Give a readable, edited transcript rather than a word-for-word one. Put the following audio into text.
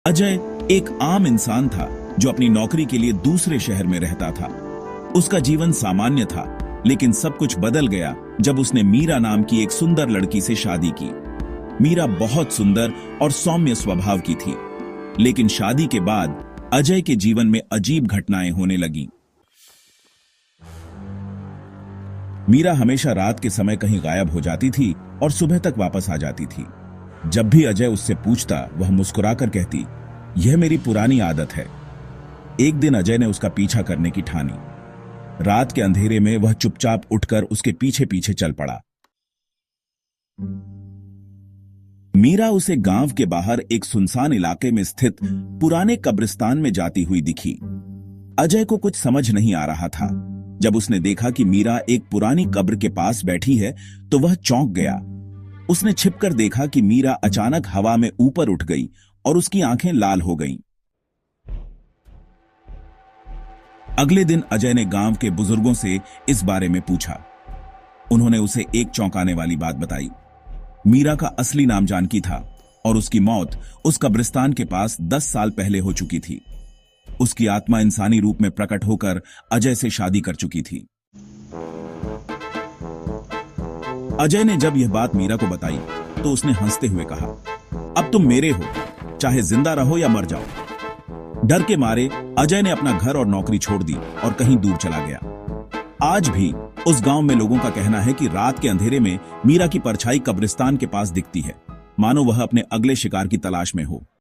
अजय एक आम इंसान था जो अपनी नौकरी के लिए दूसरे शहर में रहता था। उसका जीवन सामान्य था, लेकिन सब कुछ बदल गया जब उसने मीरा नाम की एक सुंदर लड़की से शादी की। मीरा बहुत सुंदर और सौम्य स्वभाव की थी, लेकिन शादी के बाद अजय के जीवन में अजीब घटनाएं होने लगीं। मीरा हमेशा रात के समय कहीं गायब हो जाती थी और सुबह तक वापस आ जाती थी। जब भी अजय उससे पूछता, वह मुस्कुराकर कहती, यह मेरी पुरानी आदत है। एक दिन अजय ने उसका पीछा करने की ठानी। रात के अंधेरे में वह चुपचाप उठकर उसके पीछे पीछे चल पड़ा। मीरा उसे गांव के बाहर एक सुनसान इलाके में स्थित पुराने कब्रिस्तान में जाती हुई दिखी। अजय को कुछ समझ नहीं आ रहा था। जब उसने देखा कि मीरा एक पुरानी कब्र के पास बैठी है, तो वह चौंक गया। उसने छिपकर देखा कि मीरा अचानक हवा में ऊपर उठ गई और उसकी आंखें लाल हो गईं। अगले दिन अजय ने गांव के बुजुर्गों से इस बारे में पूछा। उन्होंने उसे एक चौंकाने वाली बात बताई। मीरा का असली नाम जानकी था और उसकी मौत उस कब्रिस्तान के पास 10 साल पहले हो चुकी थी। उसकी आत्मा इंसानी रूप में प्रकट होकर अजय से शादी कर चुकी थी। अजय ने जब यह बात मीरा को बताई, तो उसने हंसते हुए कहा, अब तुम मेरे हो, चाहे जिंदा रहो या मर जाओ। डर के मारे अजय ने अपना घर और नौकरी छोड़ दी और कहीं दूर चला गया। आज भी उस गांव में लोगों का कहना है कि रात के अंधेरे में मीरा की परछाई कब्रिस्तान के पास दिखती है, मानो वह अपने अगले शिकार की तलाश में हो।